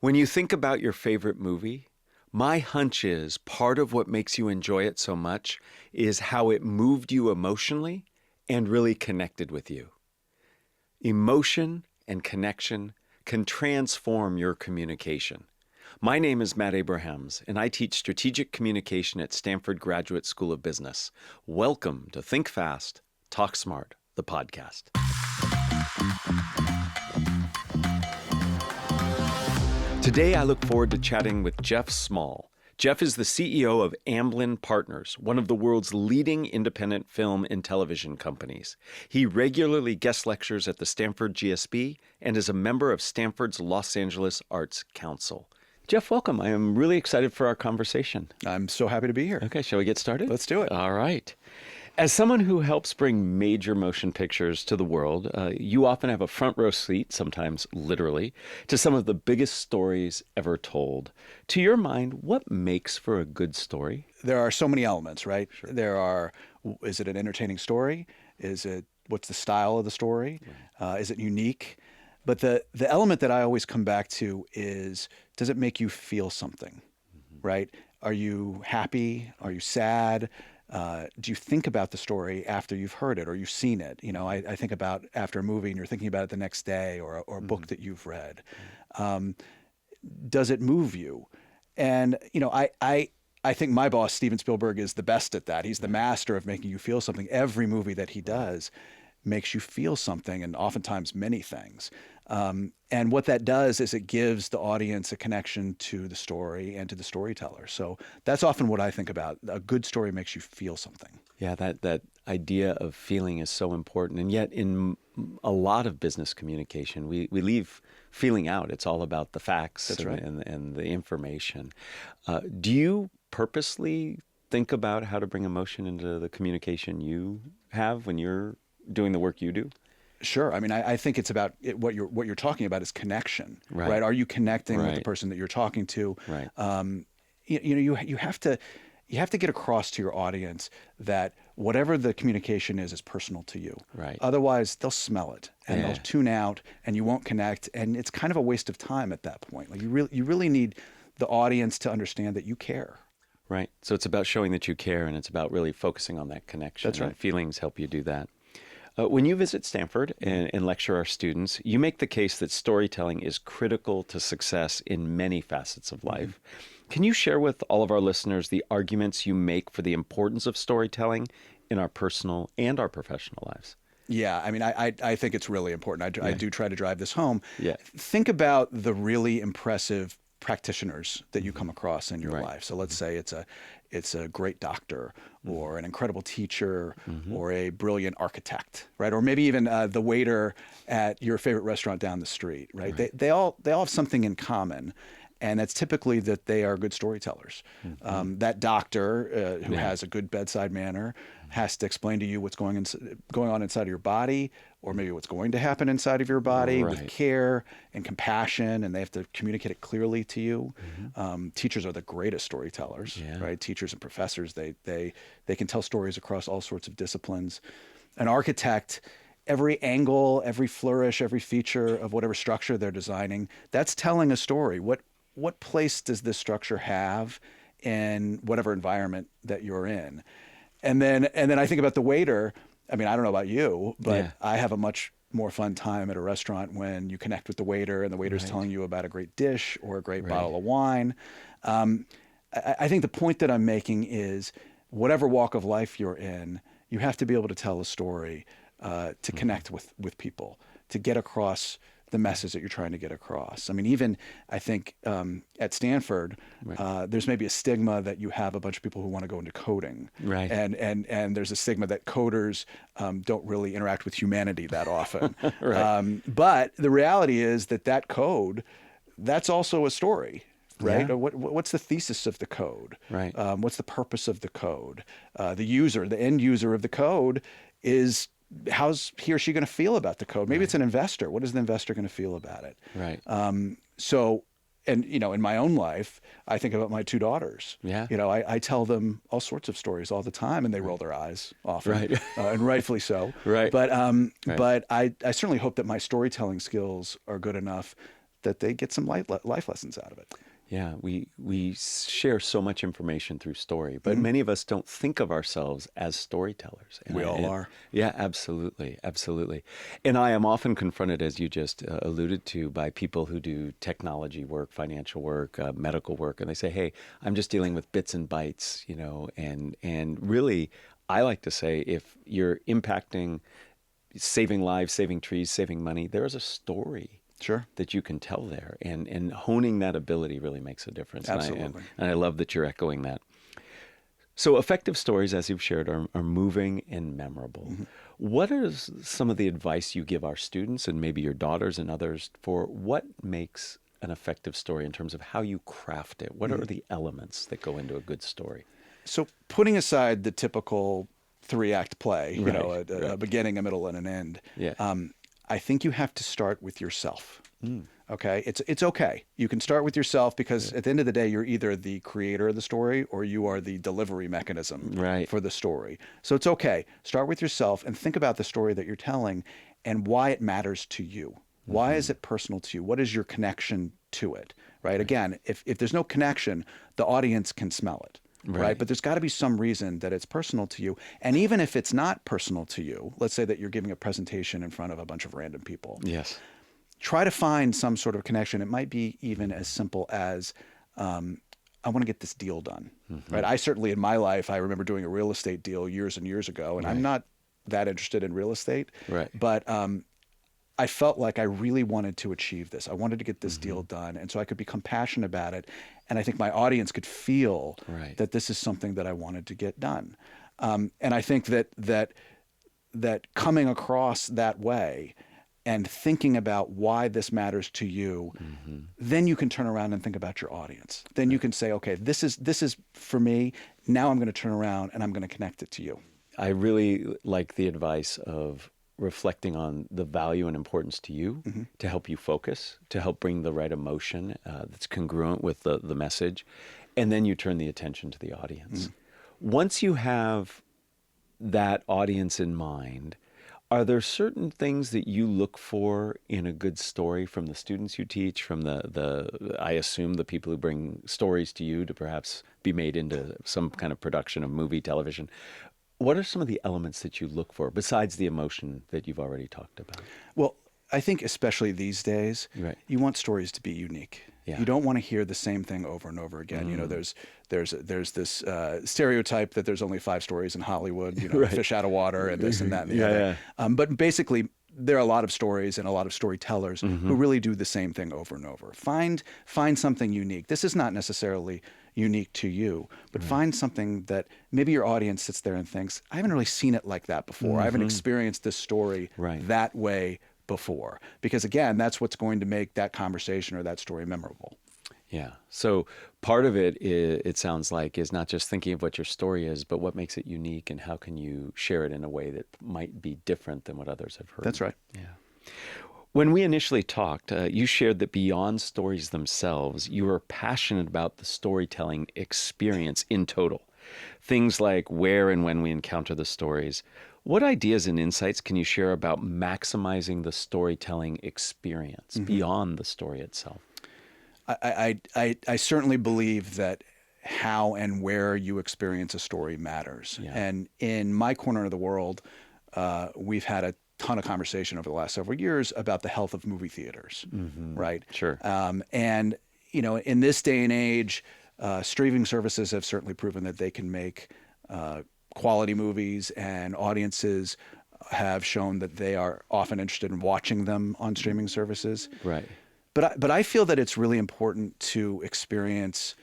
When you think about your favorite movie, my hunch is part of what makes you enjoy it so much is how it moved you emotionally and really connected with you. Emotion and connection can transform your communication. My name is Matt Abrahams, and I teach strategic communication at Stanford Graduate School of Business. Welcome to Think Fast, Talk Smart, the podcast. Today, I look forward to chatting with Jeff Small. Jeff is the CEO of Amblin Partners, one of the world's leading independent film and television companies. He regularly guest lectures at the Stanford GSB and is a member of Stanford's Los Angeles Arts Council. Jeff, welcome. I am really excited for our conversation. I'm so happy to be here. Okay, shall we get started? Let's do it. All right. As someone who helps bring major motion pictures to the world, you often have a front row seat, sometimes literally, to some of the biggest stories ever told. To your mind, what makes for a good story? There are so many elements, right? Sure. Is it an entertaining story? What's the style of the story? Right. Is it unique? But the element that I always come back to is, does it make you feel something, right? Are you happy? Are you sad? Do you think about the story after you've heard it or you've seen it? You know, I think about after a movie and you're thinking about it the next day or a book that you've read. Does it move you? And, you know, I think my boss, Steven Spielberg, is the best at that. He's the master of making you feel something. Every movie that he does makes you feel something, and oftentimes many things. And what that does is it gives the audience a connection to the story and to the storyteller. So that's often what I think about. A good story makes you feel something. Yeah, that idea of feeling is so important. And yet in a lot of business communication, we leave feeling out. It's all about the facts. That's right. and the information. Do you purposely think about how to bring emotion into the communication you have when you're doing the work you do? Sure. I mean, I think it's about what you're talking about is connection, right? Are you connecting with the person that you're talking to? Right. You have to get across to your audience that whatever the communication is personal to you. Right. Otherwise, they'll smell it and they'll tune out, and you won't connect, and it's kind of a waste of time at that point. Like you really need the audience to understand that you care. Right. So it's about showing that you care, and it's about really focusing on that connection. That's right. And feelings help you do that. When you visit Stanford and lecture our students, you make the case that storytelling is critical to success in many facets of life. Can you share with all of our listeners the arguments you make for the importance of storytelling in our personal and our professional lives? Yeah, I mean, I think it's really important. I do try to drive this home. Yeah. Think about the really impressive practitioners that you come across in your Right. life. So let's say it's a great doctor or an incredible teacher or a brilliant architect, right? Or maybe even the waiter at your favorite restaurant down the street, right? They all have something in common. And that's typically that they are good storytellers. That doctor who has a good bedside manner has to explain to you what's going on inside of your body, or maybe what's going to happen inside of your body with care and compassion, and they have to communicate it clearly to you. Teachers are the greatest storytellers, right? Teachers and professors, they can tell stories across all sorts of disciplines. An architect, every angle, every flourish, every feature of whatever structure they're designing, that's telling a story. What place does this structure have in whatever environment that you're in? And then I think about the waiter. I mean, I don't know about you, but I have a much more fun time at a restaurant when you connect with the waiter and the waiter's telling you about a great dish or a great bottle of wine. I think the point that I'm making is whatever walk of life you're in, you have to be able to tell a story to connect with people, to get across the message that you're trying to get across. I mean, even I think at Stanford, there's maybe a stigma that you have a bunch of people who want to go into coding, right? And there's a stigma that coders don't really interact with humanity that often. Right. But the reality is that code, that's also a story. Right? Yeah. Or what's the thesis of the code? Right. What's the purpose of the code? The end user of the code is, how's he or she going to feel about the code? Maybe it's an investor. What is the investor going to feel about it? Right. So, and you know, in my own life, I think about my two daughters. Yeah. You know, I tell them all sorts of stories all the time, and they roll their eyes often, and rightfully so. Right. But I certainly hope that my storytelling skills are good enough that they get some life lessons out of it. Yeah, we share so much information through story, but many of us don't think of ourselves as storytellers. We all are. Yeah, absolutely, absolutely. And I am often confronted, as you just alluded to, by people who do technology work, financial work, medical work, and they say, "Hey, I'm just dealing with bits and bytes," you know, and really, I like to say, if you're impacting, saving lives, saving trees, saving money, there is a story. Sure. That you can tell there, and honing that ability really makes a difference. Absolutely. And I love that you're echoing that. So effective stories, as you've shared, are moving and memorable. What is some of the advice you give our students and maybe your daughters and others for what makes an effective story in terms of how you craft it? What are the elements that go into a good story? So putting aside the typical 3-act play, you Right, know, a right. beginning, a middle, and an end. Yeah. I think you have to start with yourself. Okay, it's okay. You can start with yourself because at the end of the day, you're either the creator of the story or you are the delivery mechanism Right. for the story. So it's okay. Start with yourself and think about the story that you're telling and why it matters to you. Why is it personal to you? What is your connection to it? Right. Again, if there's no connection, the audience can smell it. Right. But there's got to be some reason that it's personal to you. And even if it's not personal to you, let's say that you're giving a presentation in front of a bunch of random people. Yes. Try to find some sort of connection. It might be even as simple as, I want to get this deal done. Right. I certainly in my life, I remember doing a real estate deal years and years ago, and I'm not that interested in real estate. Right. But I felt like I really wanted to achieve this. I wanted to get this deal done. And so I could become passionate about it. And I think my audience could feel that this is something that I wanted to get done. And I think that coming across that way and thinking about why this matters to you, then you can turn around and think about your audience. Then you can say, okay, this is for me. Now I'm going to turn around and I'm going to connect it to you. I really like the advice of reflecting on the value and importance to you to help you focus, to help bring the right emotion that's congruent with the message, and then you turn the attention to the audience. Once you have that audience in mind, are there certain things that you look for in a good story from the students you teach, from I assume the people who bring stories to you to perhaps be made into some kind of production of movie, television? What are some of the elements that you look for besides the emotion that you've already talked about? Well, I think especially these days, you want stories to be unique. Yeah. You don't want to hear the same thing over and over again. You know, there's this stereotype that there's only 5 stories in Hollywood, you know, fish out of water and this and that and the other. But basically, there are a lot of stories and a lot of storytellers who really do the same thing over and over. Find something unique. This is not necessarily unique to you, but find something that maybe your audience sits there and thinks, I haven't really seen it like that before. I haven't experienced this story that way before. Because again, that's what's going to make that conversation or that story memorable. Yeah. So part of it sounds like, is not just thinking of what your story is, but what makes it unique and how can you share it in a way that might be different than what others have heard. That's right. Yeah. When we initially talked, you shared that beyond stories themselves, you are passionate about the storytelling experience in total. Things like where and when we encounter the stories. What ideas and insights can you share about maximizing the storytelling experience beyond the story itself? I certainly believe that how and where you experience a story matters. Yeah. And in my corner of the world, we've had a ton of conversation over the last several years about the health of movie theaters, right? Sure. And, you know, in this day and age, streaming services have certainly proven that they can make quality movies, and audiences have shown that they are often interested in watching them on streaming services. Right. But I feel that it's really important to experience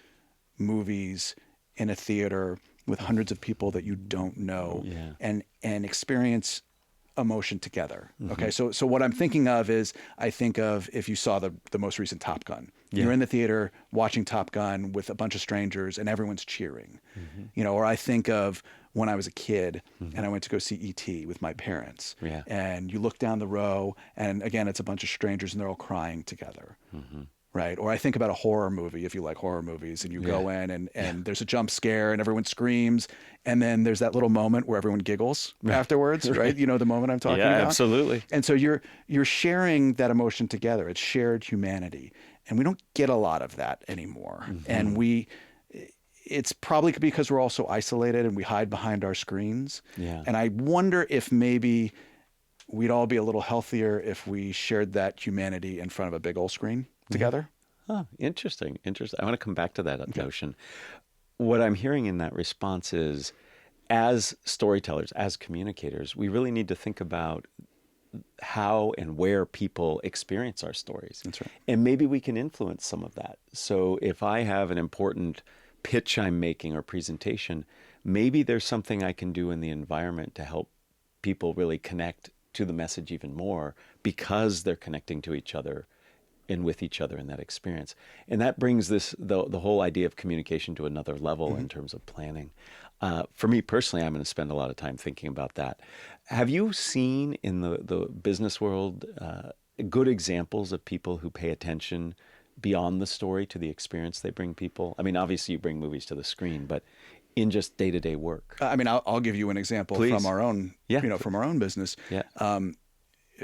movies in a theater with hundreds of people that you don't know, and experience emotion together. Okay, so what I'm thinking of is, I think of if you saw the most recent Top Gun. You're in the theater watching Top Gun with a bunch of strangers and everyone's cheering. You know, or I think of when I was a kid and I went to go see E.T. with my parents. And you look down the row and again, it's a bunch of strangers and they're all crying together. right? Or I think about a horror movie, if you like horror movies, and you go in and there's a jump scare and everyone screams, and then there's that little moment where everyone giggles afterwards, right? You know the moment I'm talking about? Absolutely. And so you're sharing that emotion together. It's shared humanity. And we don't get a lot of that anymore. And it's probably because we're also isolated and we hide behind our screens. Yeah. And I wonder if maybe we'd all be a little healthier if we shared that humanity in front of a big old screen together. Oh, interesting. I want to come back to that notion. What I'm hearing in that response is, as storytellers, as communicators, we really need to think about how and where people experience our stories. That's right. And maybe we can influence some of that. So if I have an important pitch I'm making or presentation, maybe there's something I can do in the environment to help people really connect to the message even more, because they're connecting to each other and with each other in that experience. And that brings the whole idea of communication to another level in terms of planning. For me personally, I'm going to spend a lot of time thinking about that. Have you seen in the business world good examples of people who pay attention beyond the story to the experience they bring people? I mean, obviously you bring movies to the screen, but in just day-to-day work. I mean, I'll give you an example from our own, from our own business. Yeah.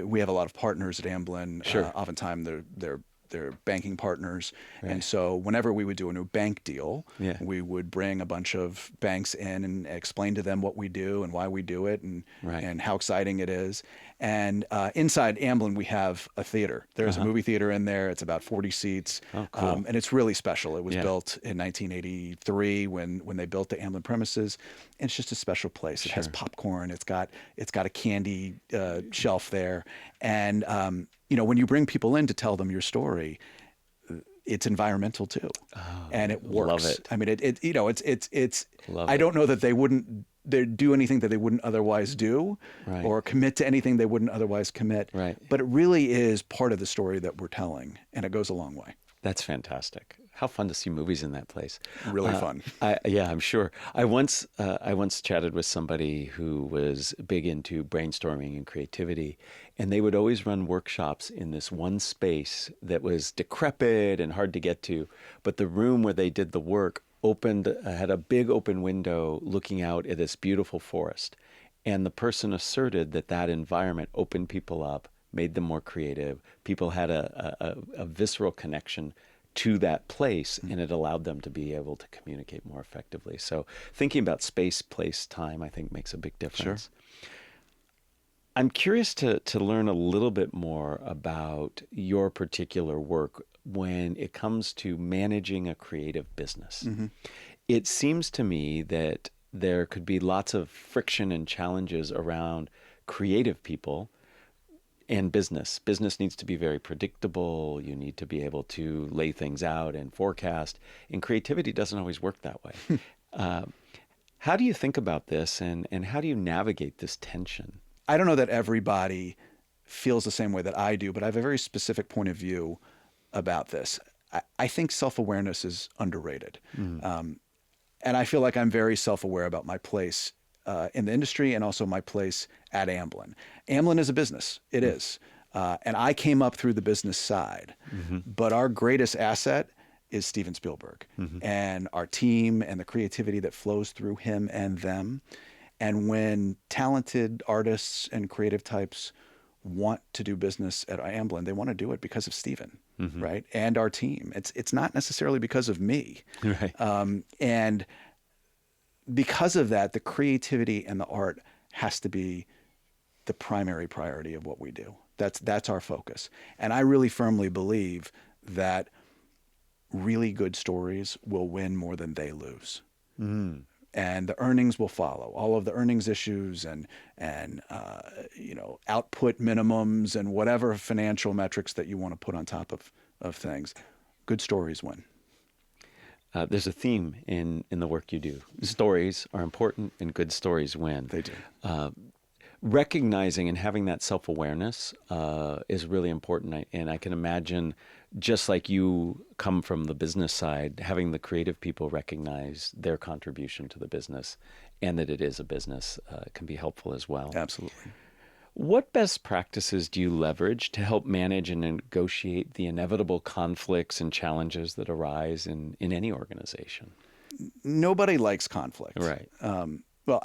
We have a lot of partners at Amblin. Sure. Oftentimes they're banking partners. Right. And so whenever we would do a new bank deal, we would bring a bunch of banks in and explain to them what we do and why we do it and how exciting it is. And inside Amblin, we have a theater. There's a movie theater in there. It's about 40 seats. Oh, cool. And it's really special. It was built in 1983 when they built the Amblin premises. And it's just a special place. It has popcorn. It's got a candy shelf there. And when you bring people in to tell them your story, it's environmental too, and it works. Love it. I mean, it's. Love I it. don't know that they wouldn't do anything that they wouldn't otherwise do, or commit to anything they wouldn't otherwise commit. Right. But it really is part of the story that we're telling, and it goes a long way. That's fantastic. How fun to see movies in that place. Really fun. I'm sure. I once chatted with somebody who was big into brainstorming and creativity, and they would always run workshops in this one space that was decrepit and hard to get to, but the room where they did the work had a big open window looking out at this beautiful forest. And the person asserted that environment opened people up, made them more creative. People had a visceral connection to that place, and it allowed them to be able to communicate more effectively. So thinking about space, place, time, I think makes a big difference. Sure. I'm curious to learn a little bit more about your particular work when it comes to managing a creative business. Mm-hmm. It seems to me that there could be lots of friction and challenges around creative people and business. Business needs to be very predictable. You need to be able to lay things out and forecast. And creativity doesn't always work that way. How do you think about this, and how do you navigate this tension? I don't know that everybody feels the same way that I do, but I have a very specific point of view about this. I think self-awareness is underrated. Mm. And I feel like I'm very self-aware about my place in the industry and also my place at Amblin. Amblin is a business. It is. And I came up through the business side. Mm-hmm. But our greatest asset is Steven Spielberg, and our team and the creativity that flows through him and them. And when talented artists and creative types want to do business at Amblin, they want to do it because of Steven, right? And our team. It's not necessarily because of me. Right. And because of that, the creativity and the art has to be the primary priority of what we do. That's our focus. And I really firmly believe that really good stories will win more than they lose. Mm. And the earnings will follow. All of the earnings issues and output minimums and whatever financial metrics that you want to put on top of things, good stories win. There's a theme in the work you do. Stories are important, and good stories win. They do. Recognizing and having that self-awareness is really important. And I can imagine, just like you come from the business side, having the creative people recognize their contribution to the business and that it is a business can be helpful as well. Absolutely. What best practices do you leverage to help manage and negotiate the inevitable conflicts and challenges that arise in any organization? Nobody likes conflict. Right. Well,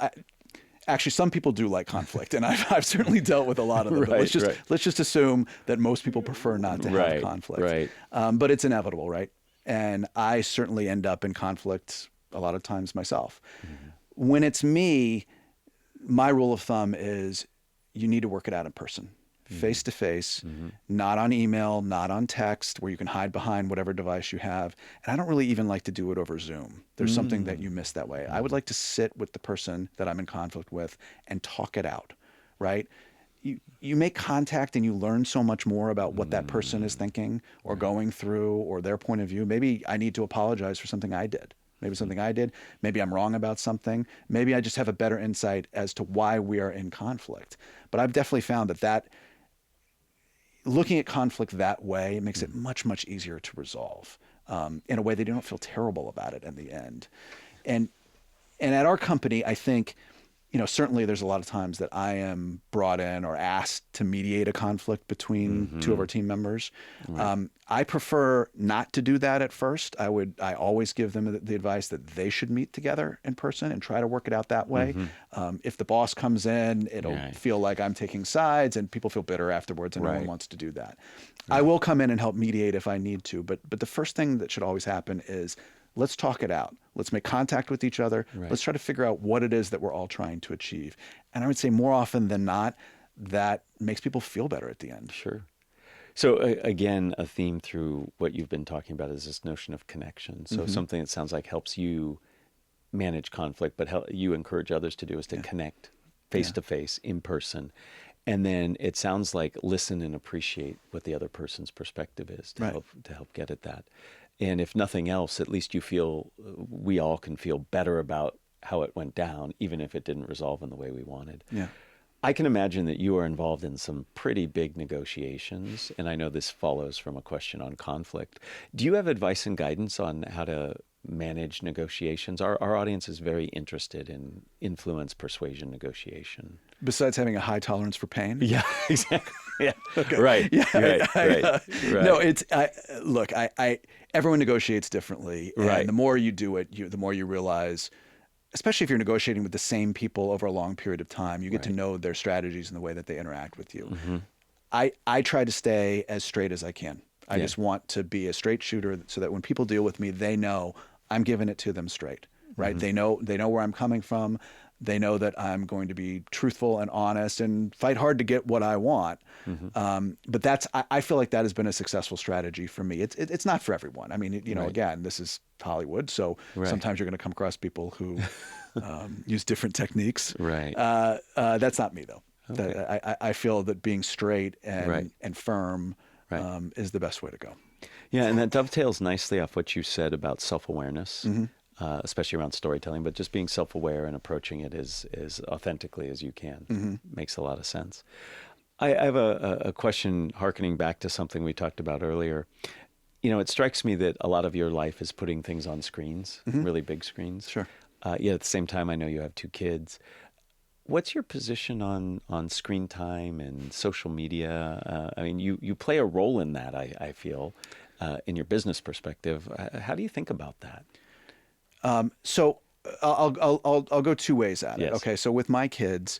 actually, some people do like conflict, and I've certainly dealt with a lot of them. But let's just assume that most people prefer not to have conflict. Right. But it's inevitable, right? And I certainly end up in conflict a lot of times myself. Mm-hmm. When it's me, my rule of thumb is you need to work it out in person, face to face, not on email, not on text, where you can hide behind whatever device you have. And I don't really even like to do it over Zoom. There's something that you miss that way. I would like to sit with the person that I'm in conflict with and talk it out, right? You make contact and you learn so much more about what that person is thinking or going through or their point of view. Maybe I need to apologize for something I did. Maybe something I did. Maybe I'm wrong about something. Maybe I just have a better insight as to why we are in conflict. But I've definitely found that looking at conflict that way makes it much, much easier to resolve in a way that you don't feel terrible about it in the end. And at our company, I think, certainly there's a lot of times that I am brought in or asked to mediate a conflict between two of our team members. Right. I prefer not to do that at first. I always give them the advice that they should meet together in person and try to work it out that way. If the boss comes in, it'll feel like I'm taking sides and people feel bitter afterwards and no one wants to do that. I will come in and help mediate if I need to, but the first thing that should always happen is let's talk it out. Let's make contact with each other. Right. Let's try to figure out what it is that we're all trying to achieve. And I would say more often than not, that makes people feel better at the end. Sure. So again, a theme through what you've been talking about is this notion of connection. So something that sounds like helps you manage conflict, but you encourage others to do is to connect face to face, in person. And then it sounds like listen and appreciate what the other person's perspective is to help get at that. And if nothing else, at least we all can feel better about how it went down, even if it didn't resolve in the way we wanted. Yeah. I can imagine that you are involved in some pretty big negotiations, and I know this follows from a question on conflict. Do you have advice and guidance on how to manage negotiations? Our audience is very interested in influence, persuasion, negotiation. Besides having a high tolerance for pain? Yeah, exactly. Yeah. Okay. Right. Yeah. Right. No, look, everyone negotiates differently. And the more you do it, the more you realize, especially if you're negotiating with the same people over a long period of time, you get to know their strategies and the way that they interact with you. I try to stay as straight as I can. I just want to be a straight shooter so that when people deal with me, they know I'm giving it to them straight, right? They know where I'm coming from. They know that I'm going to be truthful and honest and fight hard to get what I want. But I feel like that has been a successful strategy for me. It's not for everyone. I mean, again, this is Hollywood, so sometimes you're going to come across people who use different techniques. Right. That's not me though. Okay. I feel that being straight and firm is the best way to go. Yeah, and that dovetails nicely off what you said about self-awareness. Especially around storytelling, but just being self-aware and approaching it as authentically as you can makes a lot of sense. I have a question hearkening back to something we talked about earlier. It strikes me that a lot of your life is putting things on screens, really big screens. Sure. Yet at the same time, I know you have 2 kids. What's your position on screen time and social media? I mean, you play a role in that, I feel, in your business perspective. How do you think about that? So I'll go 2 ways at it. Okay. So with my kids,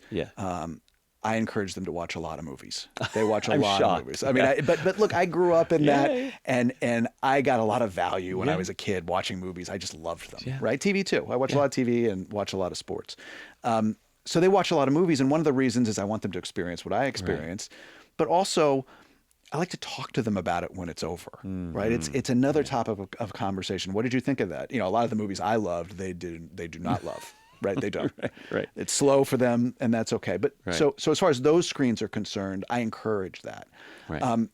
I encourage them to watch a lot of movies. They watch a lot of movies. I mean, but look, I grew up in that and I got a lot of value when I was a kid watching movies. I just loved them, right? TV too. I watch a lot of TV and watch a lot of sports. So they watch a lot of movies. And one of the reasons is I want them to experience what I experienced, but also I like to talk to them about it when it's over, right? It's another topic of conversation. What did you think of that? A lot of the movies I loved, they do not love, right? They don't. Right. It's slow for them, and that's okay. But so as far as those screens are concerned, I encourage that. Right.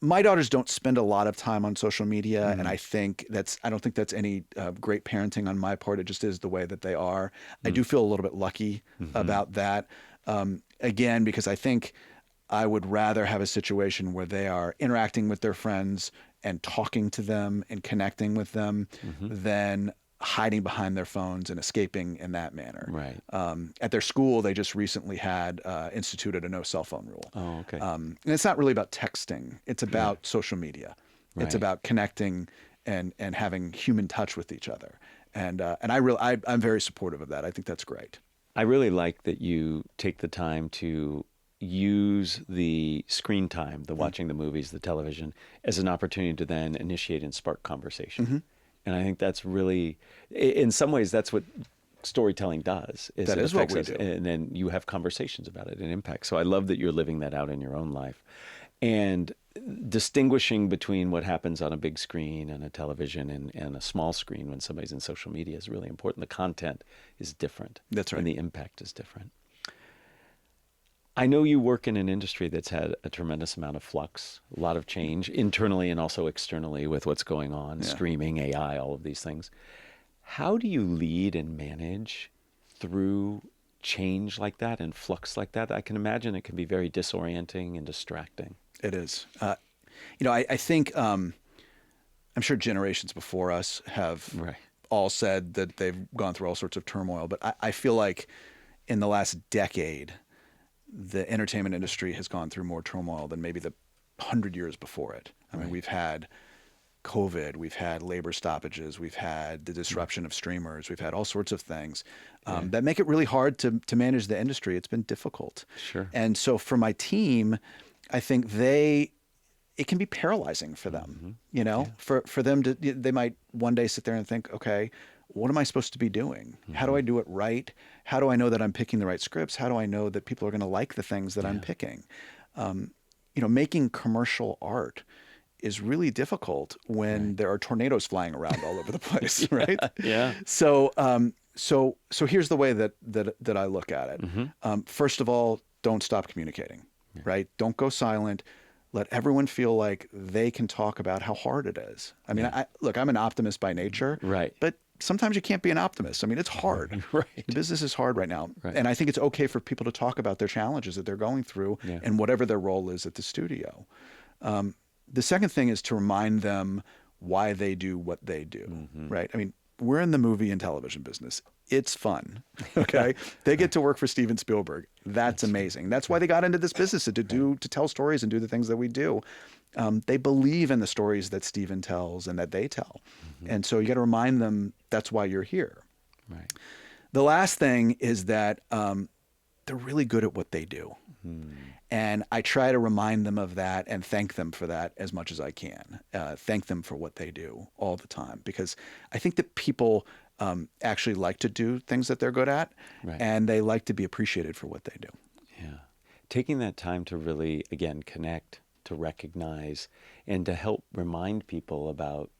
My daughters don't spend a lot of time on social media, and I don't think that's any great parenting on my part. It just is the way that they are. I do feel a little bit lucky about that. Again, because I think I would rather have a situation where they are interacting with their friends and talking to them and connecting with them than hiding behind their phones and escaping in that manner. Right. At their school, they just recently had instituted a no cell phone rule. Oh, okay. And it's not really about texting. It's about social media. Right. It's about connecting and having human touch with each other. And I'm very supportive of that. I think that's great. I really like that you take the time to use the screen time, the watching the movies, the television, as an opportunity to then initiate and spark conversation. And I think that's really, in some ways, that's what storytelling does. That is what we do. And then you have conversations about it and impact. So I love that you're living that out in your own life. And distinguishing between what happens on a big screen and a television and a small screen when somebody's in social media is really important. The content is different. That's right. And the impact is different. I know you work in an industry that's had a tremendous amount of flux, a lot of change internally and also externally with what's going on, streaming, AI, all of these things. How do you lead and manage through change like that and flux like that? I can imagine it can be very disorienting and distracting. It is. I think I'm sure generations before us have all said that they've gone through all sorts of turmoil, but I feel like in the last decade, the entertainment industry has gone through more turmoil than maybe the 100 years before it. I mean, we've had COVID, we've had labor stoppages, we've had the disruption of streamers, we've had all sorts of things that make it really hard to manage the industry. It's been difficult. Sure. And so for my team, I think it can be paralyzing for them, for them they might one day sit there and think, okay, what am I supposed to be doing? How do I do it right? How do I know that I'm picking the right scripts? How do I know that people are going to like the things that I'm picking? Making commercial art is really difficult when there are tornadoes flying around all over the place, right? Yeah. So here's the way that I look at it. First of all, don't stop communicating, right? Don't go silent. Let everyone feel like they can talk about how hard it is. I mean, I'm an optimist by nature, right? But sometimes you can't be an optimist. I mean, it's hard. Right. The business is hard right now. Right. And I think it's okay for people to talk about their challenges that they're going through and whatever their role is at the studio. The second thing is to remind them why they do what they do, right? I mean, we're in the movie and television business. It's fun, okay? They get to work for Steven Spielberg. That's amazing. That's why they got into this business, to tell stories and do the things that we do. They believe in the stories that Steven tells and that they tell. And so you got to remind them that's why you're here. Right. The last thing is that they're really good at what they do. And I try to remind them of that and thank them for that as much as I can. Thank them for what they do all the time, because I think that people actually like to do things that they're good at, and they like to be appreciated for what they do. Yeah. Taking that time to really, again, connect, to recognize, and to help remind people about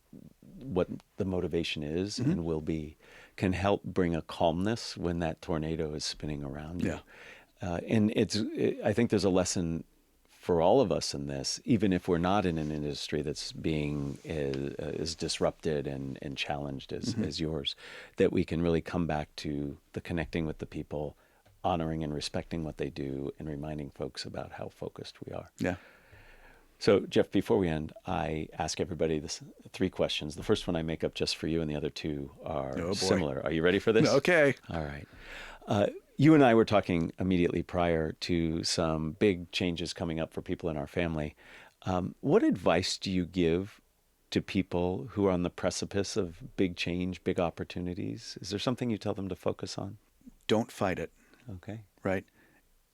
what the motivation is and will be, can help bring a calmness when that tornado is spinning around you. And I think there's a lesson for all of us in this, even if we're not in an industry that's being as disrupted and challenged as yours, that we can really come back to the connecting with the people, honoring and respecting what they do, and reminding folks about how focused we are. Yeah. So, Jeff, before we end, I ask everybody three questions. The first one I make up just for you, and the other two are similar. Are you ready for this? Okay. All right. You and I were talking immediately prior to some big changes coming up for people in our family. What advice do you give to people who are on the precipice of big change, big opportunities? Is there something you tell them to focus on? Don't fight it. Okay. Right?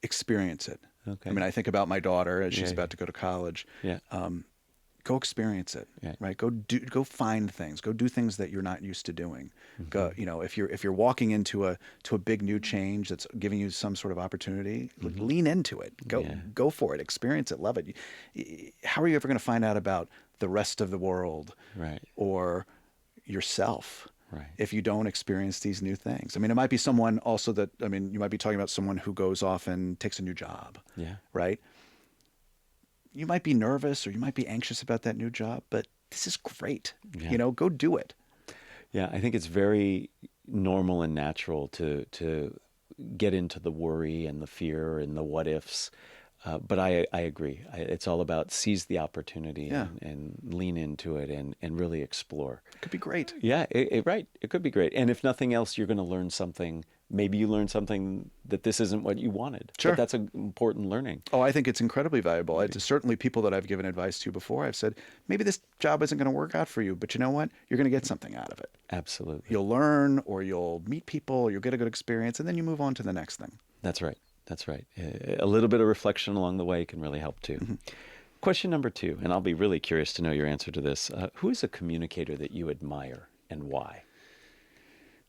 Experience it. Okay. I mean, I think about my daughter as she's about to go to college. Yeah. Go experience it. Yeah. Right? Go find things. Go do things that you're not used to doing. Go, if you're walking into a big new change that's giving you some sort of opportunity, lean into it. Go for it. Experience it. Love it. How are you ever going to find out about the rest of the world, or yourself, if you don't experience these new things? I mean, it might be someone also you might be talking about someone who goes off and takes a new job. Yeah. Right? You might be nervous or you might be anxious about that new job, but this is great. Yeah. Go do it. Yeah, I think it's very normal and natural to get into the worry and the fear and the what ifs. But I agree. It's all about seize the opportunity Yeah. and lean into it and really explore. It could be great. Yeah, right. It could be great. And if nothing else, you're going to learn something. Maybe you learn something that this isn't what you wanted. Sure. But that's an important learning. Oh, I think it's incredibly valuable. It's certainly people that I've given advice to before. I've said, maybe this job isn't going to work out for you, but you know what? You're going to get something out of it. Absolutely. You'll learn, or you'll meet people, or you'll get a good experience, and then you move on to the next thing. That's right. That's right. A little bit of reflection along the way can really help too. Mm-hmm. Question number 2, and I'll be really curious to know your answer to this. Who is a communicator that you admire and why?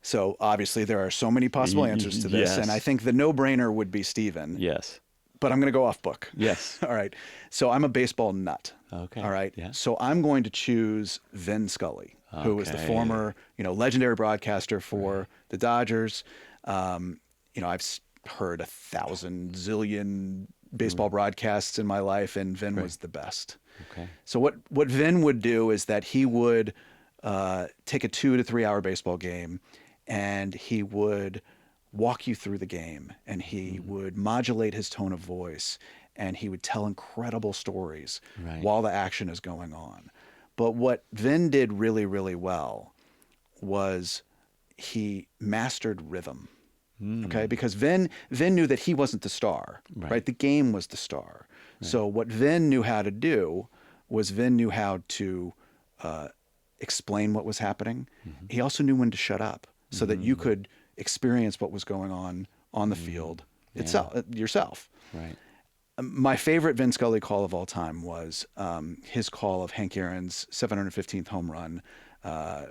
So obviously there are so many possible answers to this, Yes. and I think the no-brainer would be Steven. Yes. But I'm going to go off book. Yes. All right. So I'm a baseball nut. Okay. All right. Yeah. So I'm going to choose Vin Scully, who was the Okay. former, legendary broadcaster for the Dodgers. I've heard 1,000 zillion baseball broadcasts in my life, and Vin was the best. Okay. So what Vin would do is that he would take a 2 to 3 hour baseball game, and he would walk you through the game, and he would modulate his tone of voice, and he would tell incredible stories Right. while the action is going on. But what Vin did really, really well was he mastered rhythm. Okay, because Vin knew that he wasn't the star, right? The game was the star. So what Vin knew how to do was Vin knew how to explain what was happening. He also knew when to shut up so that you could experience what was going on the field yourself. Right. My favorite Vin Scully call of all time was his call of Hank Aaron's 715th home run,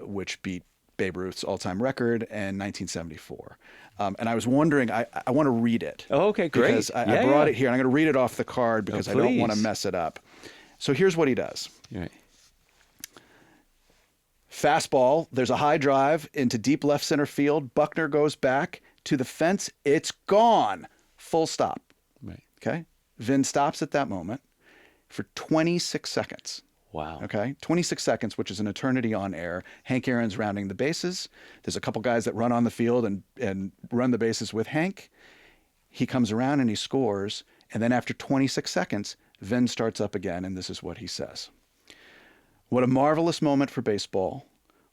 which beat Babe Ruth's all-time record in 1974. And I was wondering, I want to read it. Oh, okay, great. Because I brought it here, and I'm going to read it off the card because I don't want to please. mess it up. So here's what he does. Right. Fastball, there's a high drive into deep left center field. Buckner goes back to the fence. It's gone. Full stop. Right. Okay? Vin stops at that moment for 26 seconds. Wow. Okay, 26 seconds, which is an eternity on air. Hank Aaron's rounding the bases. There's a couple guys that run on the field and run the bases with Hank. He comes around and he scores. And then after 26 seconds, Vin starts up again, and this is what he says. What a marvelous moment for baseball.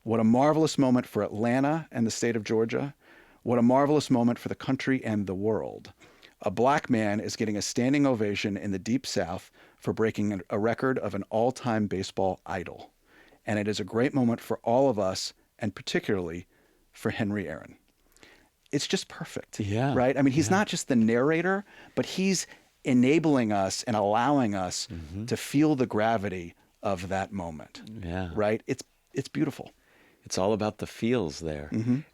What a marvelous moment for Atlanta and the state of Georgia. What a marvelous moment for the country and the world. A black man is getting a standing ovation in the Deep South for breaking a record of an all-time baseball idol. And it is a great moment for all of us, and particularly for Henry Aaron. It's just perfect. Yeah. Right? I mean, he's not just the narrator, but he's enabling us and allowing us to feel the gravity of that moment. Yeah. Right? It's beautiful. It's all about the feels there.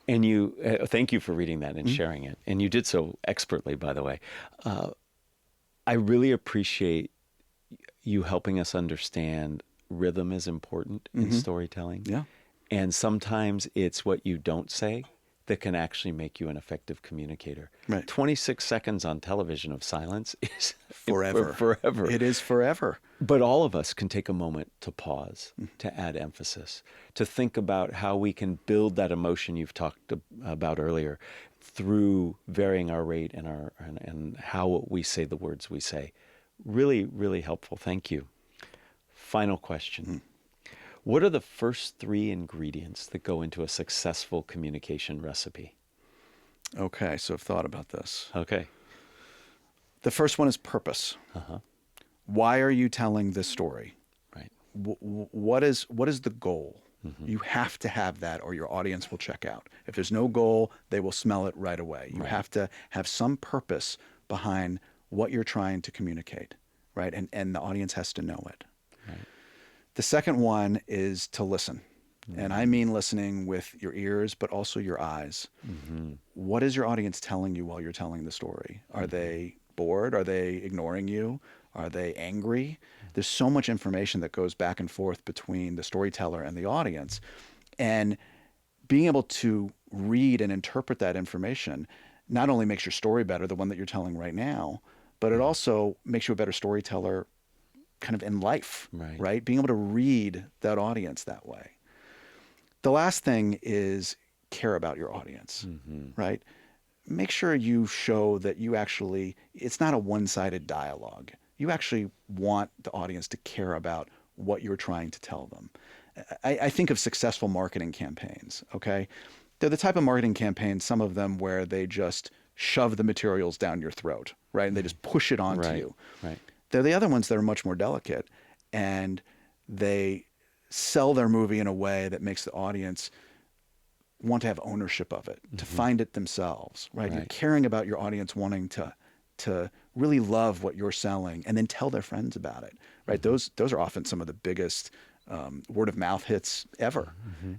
And you, thank you for reading that and sharing it. And you did so expertly, by the way. I really appreciate you helping us understand rhythm is important in storytelling. Yeah. And sometimes it's what you don't say that can actually make you an effective communicator. Right. 26 seconds on television of silence is Forever. forever. It is forever. But all of us can take a moment to pause, to add emphasis, to think about how we can build that emotion you've talked about earlier through varying our rate and how we say the words we say. Really, really helpful. Thank you. Final question. What are the first 3 ingredients that go into a successful communication recipe? Okay, so I've thought about this. Okay. The first one is purpose. Why are you telling this story? Right. What is the goal? You have to have that, or your audience will check out. If there's no goal, they will smell it right away. You have to have some purpose behind what you're trying to communicate, right? And the audience has to know it. Right. The second one is to listen. And I mean listening with your ears, but also your eyes. What is your audience telling you while you're telling the story? Are they bored? Are they ignoring you? Are they angry? There's so much information that goes back and forth between the storyteller and the audience. And being able to read and interpret that information not only makes your story better, the one that you're telling right now, but it also makes you a better storyteller kind of in life, right? Being able to read that audience that way. The last thing is care about your audience, right? make sure you show that you actually, it's not a one-sided dialogue. You actually want the audience to care about what you're trying to tell them. I think of successful marketing campaigns, okay? They're the type of marketing campaigns, some of them where they just shove the materials down your throat, right? And they just push it onto you. Right. They're the other ones that are much more delicate, and they sell their movie in a way that makes the audience want to have ownership of it, to find it themselves, right? You're caring about your audience wanting to really love what you're selling and then tell their friends about it, right? Those are often some of the biggest word of mouth hits ever.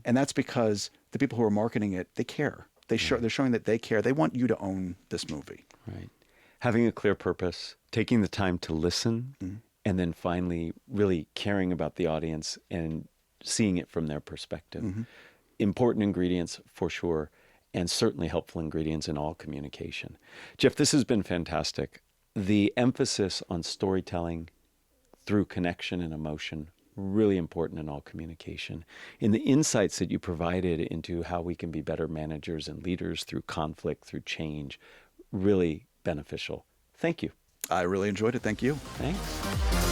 And that's because the people who are marketing it, they care. They're showing that they care. They want you to own this movie. Right. Having a clear purpose, taking the time to listen, and then finally really caring about the audience and seeing it from their perspective. Important ingredients for sure, and certainly helpful ingredients in all communication. Jeff, this has been fantastic. The emphasis on storytelling through connection and emotion, really important in all communication. In the insights that you provided into how we can be better managers and leaders through conflict, through change, really beneficial. Thank you. I really enjoyed it. Thank you. Thanks.